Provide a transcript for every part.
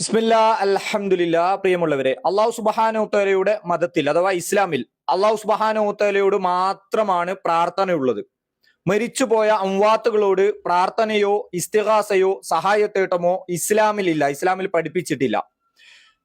ബിസ്മില്ലാ അൽഹംദുലില്ലാ. പ്രിയമുള്ളവരെ, അള്ളാഹു സുബ്ഹാനഹു വതആലയുടെ മതത്തിൽ അഥവാ ഇസ്ലാമിൽ അള്ളാഹു സുബ്ഹാനഹു വതആലയോട് മാത്രമാണ് പ്രാർത്ഥനയുള്ളത്. മരിച്ചുപോയ അംവാത്തുകളോട് പ്രാർത്ഥനയോ ഇസ്തിഗാസയോ സഹായത്തേട്ടമോ ഇസ്ലാമിൽ പഠിപ്പിച്ചിട്ടില്ല.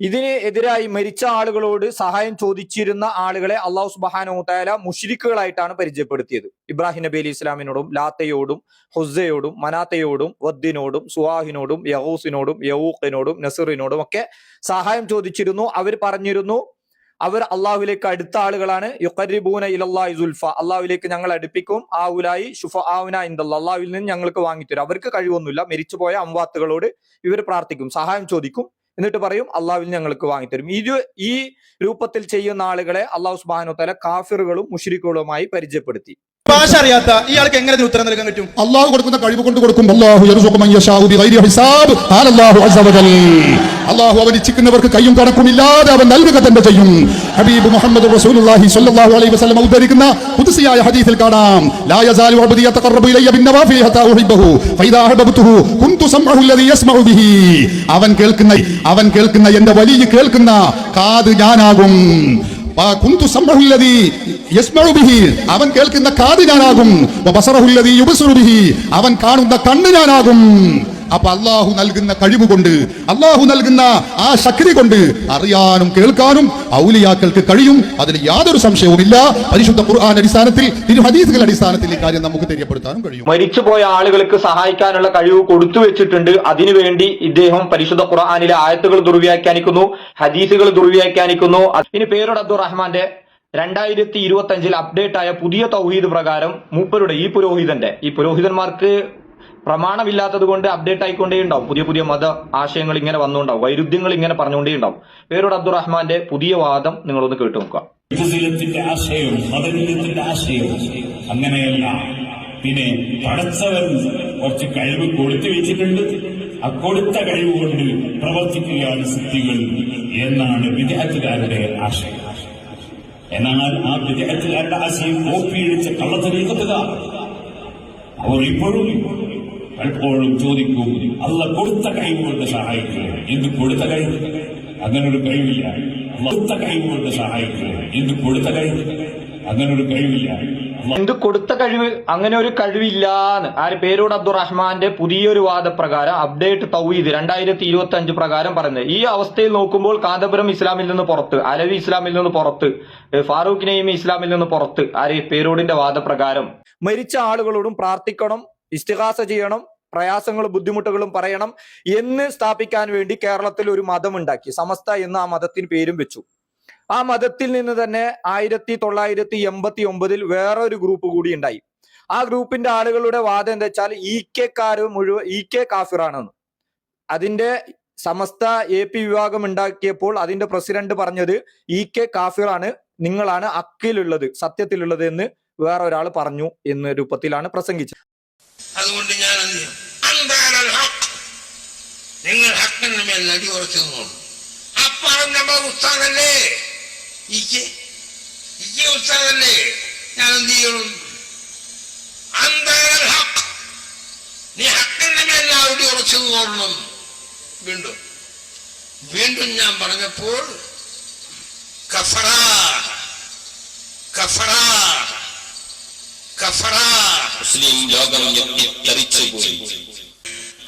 ഇതിന് എതിരായി മരിച്ച ആളുകളോട് സഹായം ചോദിച്ചിരുന്ന ആളുകളെ അള്ളാഹു സുബ്ഹാനഹു വതആല മുശ്രിക്കുകളായിട്ടാണ് പരിചയപ്പെടുത്തിയത്. ഇബ്രാഹിം നബി അലൈഹി ഇസ്ലാമിനോടും ലാത്തയോടും ഹുസ്സയോടും മനാത്തയോടും വദ്ദിനോടും സുവാഹിനോടും യഹൂസിനോടും യവൂഖിനോടും നസറിനോടും ഒക്കെ സഹായം ചോദിച്ചിരുന്നു. അവർ പറഞ്ഞിരുന്നു അവർ അള്ളാഹുവിലേക്ക് അടുത്ത ആളുകളാണ്. യുഖർരിബൂന ഇലല്ലാഹി സുൽഫ, അള്ളാഹുവിലേക്ക് ഞങ്ങൾ അടുപ്പിക്കും. ആഉലായി ശുഫആഉന ഇൻദല്ലാഹ്, അള്ളാഹുവിൽ നിന്ന് ഞങ്ങൾക്ക് വാങ്ങിത്തരും. അവർക്ക് കഴിവൊന്നുമില്ല. മരിച്ചുപോയ അംവാത്തുകളോട് ഇവർ പ്രാർത്ഥിക്കും, സഹായം ചോദിക്കും, എന്നിട്ട് പറയും അള്ളാഹുവിൽ ഞങ്ങൾക്ക് വാങ്ങിത്തരും. ഈ രൂപത്തിൽ ചെയ്യുന്ന ആളുകളെ അള്ളാഹു സുബ്ഹാനഹു വതആല കാഫിറുകളും മുശ്രിക്കുകളുമായി പരിചയപ്പെടുത്തി. ഭാഷ അറിയാത്ത ഇയാൾക്ക് എങ്ങനെ ഉത്തരം നൽകാൻ പറ്റും? അള്ളാഹു കൊടുക്കുന്ന കഴിവ് കൊണ്ട് കൊടുക്കും. അല്ലാഹു യർസുഖു മൻ യശാഉ ബിഗൈരി ഹിസാബ്. അല്ലാഹു അസ്സ വജൽ. അല്ലാഹു അവൻ ഇച്ഛിക്കുന്നവർക്ക് കയ്യും കണക്കുമില്ലാതെ അവൻ നൽകുക തന്നെ ചെയ്യും. ഹബീബ് മുഹമ്മദ് റസൂലുള്ളാഹി സ്വല്ലല്ലാഹു അലൈഹി വസല്ലം ഉദ്ധരിക്കുന്ന ഖുദ്സിയായ ഹദീസിൽ കാണാം, ലാ യസാലു അബ്ദി യതഖറബു ഇലയ്യ ബിന്നവാഫിൽ ഹത്താ ഉഹിബ്ബഹു ഫഇദാ അഹബബ്തുഹു കുൻതു സമഉഹു അല്ലദീ യസ്മഉ ബിഹി. അവൻ കേൾക്കുന്ന എന്റെ വലിയ കേൾക്കുന്ന കാത് ഞാനാകും. അവൻ കേൾക്കുന്ന കാത് ഞാനാകും. അവൻ കാണുന്ന കണ്ണ് ഞാനാകും. അപ്പൊ അള്ളാഹു നൽകുന്ന കഴിവ് കൊണ്ട്, അള്ളാഹു നൽകുന്ന ആ ശക്തി കൊണ്ട് അറിയാനും കേൾക്കാനും ഔലിയാക്കൾക്ക് കഴിയും. അതിൽ യാതൊരു സംശയവുമില്ല. പരിശുദ്ധ ഖുർആൻ അടിസ്ഥാനത്തിൽ, ഹദീസുകൾ അടിസ്ഥാനത്തിൽ ഈ കാര്യം നമുക്ക് തെര്യപ്പെടുത്താനും കഴിയും. മരിച്ചുപോയ ആളുകൾക്ക് സഹായിക്കാനുള്ള കഴിവ് കൊടുത്തു വെച്ചിട്ടുണ്ട്. അതിനുവേണ്ടി ഇദ്ദേഹം പരിശുദ്ധ ഖുർആനിലെ ആയത്തുകൾ ദുർവ്യാഖ്യാനിക്കുന്നു, ഹദീസുകൾ ദുർവ്യാഖ്യാനിക്കുന്നു. ഇനി പേരോട് അബ്ദുറഹ്മാന്റെ 2025 അപ്ഡേറ്റ് ആയ പുതിയ തൗഹീദ് പ്രകാരം മൂപ്പരുടെ ഈ പുരോഹിതന്മാർക്ക് പ്രമാണമില്ലാത്തത് കൊണ്ട് അപ്ഡേറ്റ് ആയിക്കൊണ്ടേ ഉണ്ടാവും. പുതിയ മത ആശയങ്ങൾ ഇങ്ങനെ വന്നുണ്ടാവും, വൈരുദ്ധ്യങ്ങൾ ഇങ്ങനെ പറഞ്ഞുകൊണ്ടേ ഉണ്ടാവും. പേരോട് അബ്ദുറഹ്മാന്റെ പുതിയ വാദം നിങ്ങളൊന്ന് കേട്ടു നോക്കുക. ആശയം അങ്ങനെയല്ല. പിന്നെ പടച്ചവൻ കുറച്ച് കഴിവ് കൊടുത്തു വെച്ചിട്ടുണ്ട്. ആ കൊടുത്ത കഴിവ് കൊണ്ട് പ്രവർത്തിക്കുകയാണ് സിദ്ധികൾ എന്നാണ് വിദേഹത്തുകാരുടെ ആശയം. എന്നാൽ ആ വിദേഹത്തുകാരുടെ ആശയം കോപ്പിയിടിച്ച കള്ളത്തരീക്കത്തുകാർ അവർ ഇപ്പോഴും പലപ്പോഴും ചോദിക്കും, അല്ല കൊടുത്ത കഴിവ് കൊണ്ട് സഹായിക്കുക. എന്ത് കൊടുത്ത കഴിവ്? അങ്ങനെ ഒരു കഴിവില്ല. കൊടുത്ത കഴിവ് കൊണ്ട് സഹായിക്കുക. എന്ത് കൊടുത്ത കഴിവ്? അങ്ങനെ ഒരു കഴിവില്ല. എന്ത് കൊടുത്ത കഴിവ്? അങ്ങനെ ഒരു കഴിവില്ലാന്ന് ആര്? പേരോട് അബ്ദുറഹ്മാന്റെ പുതിയൊരു വാദപ്രകാരം അപ്ഡേറ്റ് തൗഹീദ് 2025 പ്രകാരം പറയുന്നത്. ഈ അവസ്ഥയിൽ നോക്കുമ്പോൾ കാന്തപുരം ഇസ്ലാമിൽ നിന്ന് പുറത്ത്, അലവി ഇസ്ലാമിൽ നിന്ന് പുറത്ത്, ഫാറൂഖ് നഈമി ഇസ്ലാമിൽ നിന്ന് പുറത്ത്. ആര്? പേരോടിന്റെ വാദപ്രകാരം മരിച്ച ആളുകളോടും പ്രാർത്ഥിക്കണം, ഇസ്തിഗാസ ചെയ്യണം, പ്രയാസങ്ങളും ബുദ്ധിമുട്ടുകളും പറയണം എന്ന് സ്ഥാപിക്കാൻ വേണ്ടി കേരളത്തിൽ ഒരു മതമുണ്ടാക്കി. സമസ്ത എന്ന ആ മതത്തിന് പേരും വെച്ചു. ആ മതത്തിൽ നിന്ന് തന്നെ 1989 വേറൊരു ഗ്രൂപ്പ് കൂടി ഉണ്ടായി. ആ ഗ്രൂപ്പിന്റെ ആളുകളുടെ വാദം എന്താ വെച്ചാൽ ഇ കെ കാഫിറാണെന്ന്. അതിന്റെ സമസ്ത AP വിഭാഗം ഉണ്ടാക്കിയപ്പോൾ അതിന്റെ പ്രസിഡന്റ് പറഞ്ഞത് ഇ കെ കാഫിറാണ്, നിങ്ങളാണ് അക്കിലുള്ളത്, സത്യത്തിലുള്ളത് എന്ന് വേറൊരാൾ പറഞ്ഞു എന്ന രൂപത്തിലാണ് പ്രസംഗിച്ചത്. അതുകൊണ്ട് ഞാൻ നിങ്ങൾ ഹക്കിന് മേൽ അടി ഉറച്ചു അപ്പറഞ്ഞ ഉസ്താദല്ലേ, ഉസ്താദല്ലേ, ഞാൻ എന്ത് ചെയ്യണം? നീ ഹക്കിന്റെ മേൽ അടി ഉറച്ചു നോക്കണം. വീണ്ടും ഞാൻ പറഞ്ഞപ്പോൾ മുസ്ലിം ലോകം ഞെട്ടിത്തരിച്ചുപോയി.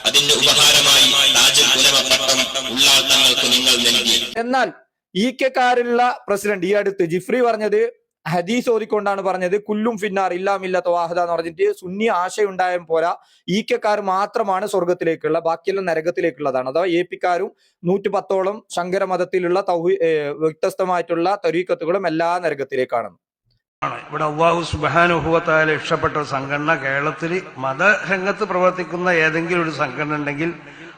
അതിന്റെ ഉപഹാരമായി താജുൽ ഉലമ പട്ടം ഉള്ളാൾ തങ്ങൾക്ക് നിങ്ങൾ നൽകി. എന്നാൽ ഇ കെക്കാരുള്ള പ്രസിഡന്റ് ഈ അടുത്ത് ജിഫ്രി പറഞ്ഞത് ഹദീസ് ഓതിക്കൊണ്ടാണ് പറഞ്ഞത്, കുല്ലും ഫിന്നാർ ഇല്ലാ മില്ലത വാഹിദ എന്ന് പറഞ്ഞിട്ട് സുന്നി ആശയം ഉണ്ടായാൽ പോരാ, ഇ കെക്കാർ മാത്രമാണ് സ്വർഗത്തിലേക്കുള്ള, ബാക്കിയെല്ലാം നരകത്തിലേക്കുള്ളതാണ്. അഥവാ AP-ക്കാരും 110ഓളം ശങ്കര മതത്തിലുള്ള വ്യത്യസ്തമായിട്ടുള്ള തരീഖത്തുകളും എല്ലാ നരകത്തിലേക്കാണ്. ഇവിടെ അല്ലാഹു സുബ്ഹാനഹു വ തആല ഇഷ്ടപ്പെട്ട ഒരു സംഘടന കേരളത്തിൽ മതരംഗത്ത് പ്രവർത്തിക്കുന്ന ഏതെങ്കിലും ഒരു സംഘടന ഉണ്ടെങ്കിൽ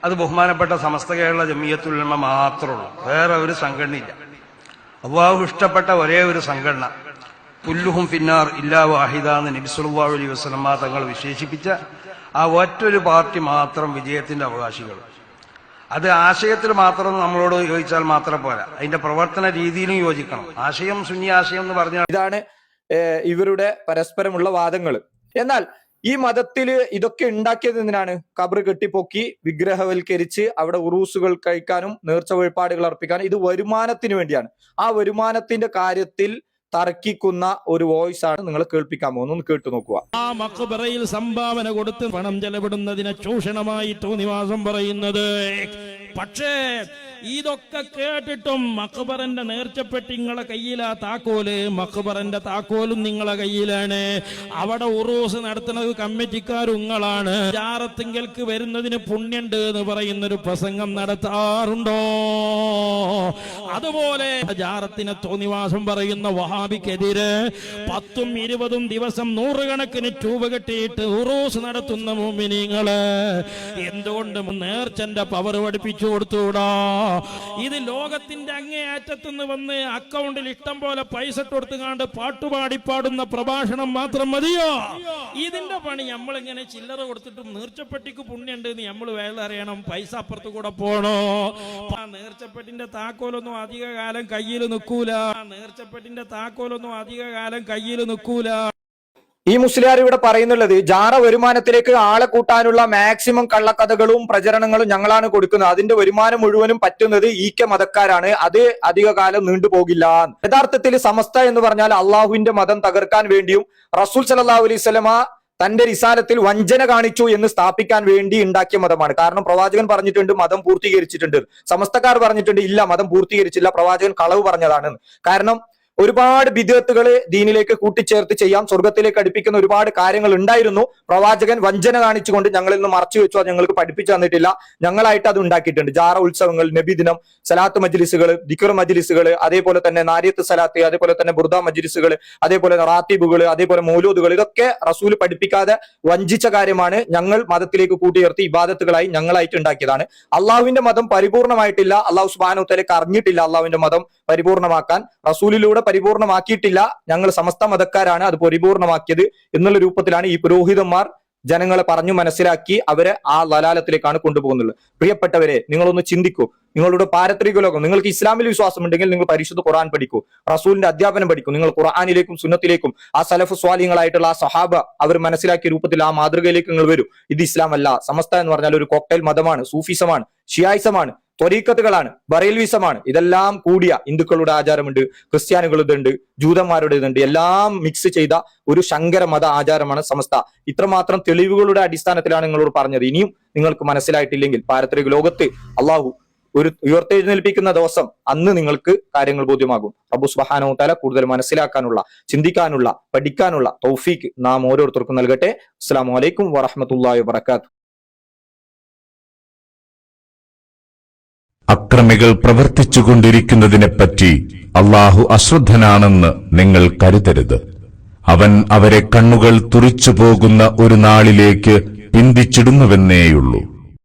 അത് ബഹുമാനപ്പെട്ട സമസ്ത കേരള ജമിയത്തുൽ ഉലമ മാത്രമേ ഉള്ളൂ. വേറെ ഒരു സംഘടനയില്ല. അല്ലാഹു ഇഷ്ടപ്പെട്ട ഒരേ ഒരു സംഘടന കുല്ലുഹും ഫിന്നാർ ഇല്ലാ വാഹിദ എന്ന് നബി സല്ലല്ലാഹു അലൈഹി വസല്ലം തങ്ങൾ വിശേഷിപ്പിച്ച ആ ഒറ്റൊരു പാർട്ടി മാത്രം വിജയത്തിന്റെ അവകാശികൾ. അത് ആശയത്തിൽ മാത്രം നമ്മളോട് യോജിച്ചാൽ മാത്രം പോരാ, അതിന്റെ പ്രവർത്തന രീതിയിലും യോജിക്കണം. ആശയം സുന്നി ആശയം എന്ന് പറഞ്ഞാൽ ഇതാണ് ഇവരുടെ പരസ്പരമുള്ള വാദങ്ങൾ. എന്നാൽ ഈ മതത്തില് ഇതൊക്കെ ഉണ്ടാക്കിയത് എന്തിനാണ്? ഖബർ കെട്ടിപ്പൊക്കി വിഗ്രഹവൽക്കരിച്ച് അവിടെ ഉറൂസുകൾ കഴിക്കാനും നേർച്ച വഴിപാടുകൾ അർപ്പിക്കാനും, ഇത് വരുമാനത്തിന് വേണ്ടിയാണ്. ആ വരുമാനത്തിന്റെ കാര്യത്തിൽ തർക്കിക്കുന്ന ഒരു വോയിസ് ആണ് നിങ്ങൾ കേൾപ്പിക്കാൻ പോകുന്നത്. ഒന്ന് കേട്ടു നോക്കുക. ആ മഖബറയിൽ സംഭാവന കൊടുത്ത് പണം ചെലവിടുന്നതിനെ ചൂഷണമായി തോന്നിവാസം പറയുന്നത്. പക്ഷേ ഇതൊക്കെ കേട്ടിട്ടും മഖബറന്റെ നേർച്ചപ്പെട്ടി നിങ്ങളെ കയ്യിലാ താക്കോല്, മഖബറന്റെ താക്കോലും നിങ്ങളെ കയ്യിലാണ്. അവിടെ ഉറൂസ് നടത്തുന്നത് കമ്മിറ്റിക്കാരുങ്ങളാണ്. ജാറത്തിങ്കൽക്ക് വരുന്നതിന് പുണ്യുണ്ട് എന്ന് പറയുന്നൊരു പ്രസംഗം നടത്താറുണ്ടോ? അതുപോലെ ജാറത്തിനെ തോന്നിവാസം പറയുന്ന വഹാബിക്കെതിരെ 10ഉം 20ഉം ദിവസം 100 കണക്കിന് ട്യൂബ് കെട്ടിയിട്ട് ഉറൂസ് നടത്തുന്ന മുഅ്മിനീങ്ങള് എന്തുകൊണ്ട് നേർച്ചന്റെ പവർ പഠിപ്പിച്ചു കൊടുത്തുകൂടാ? ഇത് ലോകത്തിന്റെ അങ്ങേയറ്റത്തുനിന്ന് വന്ന് അക്കൗണ്ടിൽ ഇഷ്ടം പോലെ പൈസ കൊടുത്തുകാണ്ട് പാട്ടുപാടി പാടുന്ന പ്രഭാഷണം മാത്രം മതിയോ? ഇതിന്റെ പണി നമ്മളിങ്ങനെ ചില്ലറ കൊടുത്തിട്ടും നേർച്ചപ്പെട്ടിക്ക് പുണ്യുണ്ട് എന്ന് നമ്മൾ വേറെ അറിയണം. പൈസ അപ്പുറത്ത് കൂടെ പോണോ? നേർച്ചപ്പെട്ടിന്റെ താക്കോലൊന്നും അധിക കാലം കയ്യിൽ നിൽക്കൂല. നേർച്ചപ്പെട്ടിന്റെ താക്കോലൊന്നും അധിക കാലം കയ്യിൽ നിൽക്കൂല. ഈ മുസ്ലിയാർ ഇവിടെ പറയുന്നുള്ളത് ജാറ വരുമാനത്തിലേക്ക് ആളെ കൂട്ടാനുള്ള മാക്സിമം കള്ളക്കഥകളും പ്രചരണങ്ങളും ഞങ്ങളാണ് കൊടുക്കുന്നത്. അതിന്റെ വരുമാനം മുഴുവനും പറ്റുന്നത് ഈക്ക മതക്കാരാണ്. അത് അധിക കാലം നീണ്ടുപോകില്ല. യഥാർത്ഥത്തിൽ സമസ്ത എന്ന് പറഞ്ഞാൽ അള്ളാഹുവിന്റെ മതം തകർക്കാൻ വേണ്ടിയും റസൂൽ സല്ലല്ലാഹു അലൈഹി വസല്ലമ തന്റെ റിസാലത്തിൽ വഞ്ചന കാണിച്ചു എന്ന് സ്ഥാപിക്കാൻ വേണ്ടി ഉണ്ടാക്കിയ മതമാണ്. കാരണം പ്രവാചകൻ പറഞ്ഞിട്ടുണ്ട് മതം പൂർത്തീകരിച്ചിട്ടുണ്ട്. സമസ്തക്കാർ പറഞ്ഞിട്ടുണ്ട് ഇല്ല, മതം പൂർത്തീകരിച്ചില്ല, പ്രവാചകൻ കളവ് പറഞ്ഞതാണ്. കാരണം ഒരുപാട് ബിദ്അത്തുകൾ ദീനിലേക്ക് കൂട്ടിച്ചേർത്ത് ചെയ്യാം, സ്വർഗത്തിലേക്ക് അടുപ്പിക്കുന്ന ഒരുപാട് കാര്യങ്ങൾ ഉണ്ടായിരുന്നു. പ്രവാചകൻ വഞ്ചന കാണിച്ചുകൊണ്ട് ഞങ്ങളിൽ നിന്ന് മറച്ചു വെച്ചു, അത് ഞങ്ങൾക്ക് പഠിപ്പിച്ചു തന്നിട്ടില്ല. ഞങ്ങളായിട്ട് അത് ഉണ്ടാക്കിയിട്ടുണ്ട്. ജാറ ഉത്സവങ്ങൾ, നബിദിനം, സലാത്ത് മജ്ലിസുകൾ, ദിക്ർ മജ്ലിസുകൾ, അതേപോലെ തന്നെ നാരിയത്ത് സലാത്ത്, അതേപോലെ തന്നെ ബുർദ മജ്ലിസുകൾ, അതേപോലെ റാത്തിബുകൾ, അതേപോലെ മൗലൂദുകൾ, ഇതൊക്കെ റസൂൽ പഠിപ്പിക്കാതെ വഞ്ചിച്ച കാര്യമാണ്. ഞങ്ങൾ മതത്തിലേക്ക് കൂട്ടിയേർത്തി ഇബാദത്തുകളായി ഞങ്ങളായിട്ട് ഉണ്ടാക്കിയതാണ്. അള്ളാഹുവിന്റെ മതം പരിപൂർണമായിട്ടില്ല. അള്ളാഹു സുബ്ഹാനഹു വ തആലക്ക് അറിഞ്ഞിട്ടില്ല അള്ളാഹുവിന്റെ മതം പരിപൂർണമാക്കാൻ. റസൂലിലൂടെ പരിപൂർണമാക്കിയിട്ടില്ല. ഞങ്ങൾ സമസ്ത മതക്കാരാണ് അത് പരിപൂർണമാക്കിയത് എന്നുള്ള രൂപത്തിലാണ് ഈ പുരോഹിതന്മാർ ജനങ്ങളെ പറഞ്ഞു മനസ്സിലാക്കി അവരെ ആ ലലാലത്തിലേക്കാണ് കൊണ്ടുപോകുന്നത്. പ്രിയപ്പെട്ടവരെ, നിങ്ങളൊന്ന് ചിന്തിക്കൂ. നിങ്ങളുടെ പാരത്രിക ലോകം, നിങ്ങൾക്ക് ഇസ്ലാമിൽ വിശ്വാസം ഉണ്ടെങ്കിൽ നിങ്ങൾ പരിശുദ്ധ ഖുർആൻ പഠിക്കൂ, റസൂലിന്റെ അധ്യാപനം പഠിക്കൂ. നിങ്ങൾ ഖുർആനിലേക്കും സുന്നത്തിലേക്കും ആ സലഫ് സ്വാലിങ്ങളായിട്ടുള്ള ആ സഹാബ അവർ മനസ്സിലാക്കിയ രൂപത്തിൽ ആ മാതൃകയിലേക്ക് നിങ്ങൾ വരൂ. ഇത് ഇസ്ലാം അല്ല. സമസ്ത എന്ന് പറഞ്ഞാൽ ഒരു കോക്ടൈൽ മതമാണ്, സൂഫിസമാണ്, ഷിയായിസമാണ്, ത്വരീക്കത്തുകളാണ്, ബറേൽവിസമാണ്. ഇതെല്ലാം കൂടിയ ഹിന്ദുക്കളുടെ ആചാരമുണ്ട്, ക്രിസ്ത്യാനികളുടെയുണ്ട്, ജൂതന്മാരുടേതുണ്ട്. എല്ലാം മിക്സ് ചെയ്ത ഒരു ശങ്കര മത ആചാരമാണ് സമസ്ത. ഇത്രമാത്രം തെളിവുകളുടെ അടിസ്ഥാനത്തിലാണ് നിങ്ങളോട് പറഞ്ഞത്. ഇനിയും നിങ്ങൾക്ക് മനസ്സിലായിട്ടില്ലെങ്കിൽ പാരത്രിക ലോകത്ത് അള്ളാഹു ഒരു ഉയർത്തെഴുന്നേൽപ്പിക്കുന്ന ദിവസം അന്ന് നിങ്ങൾക്ക് കാര്യങ്ങൾ ബോധ്യമാകും. റബ്ബ് സുബ്ഹാനഹു വ തആല കൂടുതൽ മനസ്സിലാക്കാനുള്ള, ചിന്തിക്കാനുള്ള, പഠിക്കാനുള്ള തൗഫീക്ക് നാം ഓരോരുത്തർക്കും നൽകട്ടെ. അസ്സലാമു അലൈക്കും വറഹ്മത്തുള്ളാഹി വബറകാതുഹു. അക്രമികൾ പ്രവർത്തിച്ചുകൊണ്ടിരിക്കുന്നതിനെപ്പറ്റി അള്ളാഹു അശ്രദ്ധനാണെന്ന് നിങ്ങൾ കരുതരുത്. അവൻ അവരെ കണ്ണുകൾ തുറിച്ചു പോകുന്ന ഒരു നാളിലേക്ക് പിന്തിച്ചിടുന്നുവെന്നേയുള്ളൂ.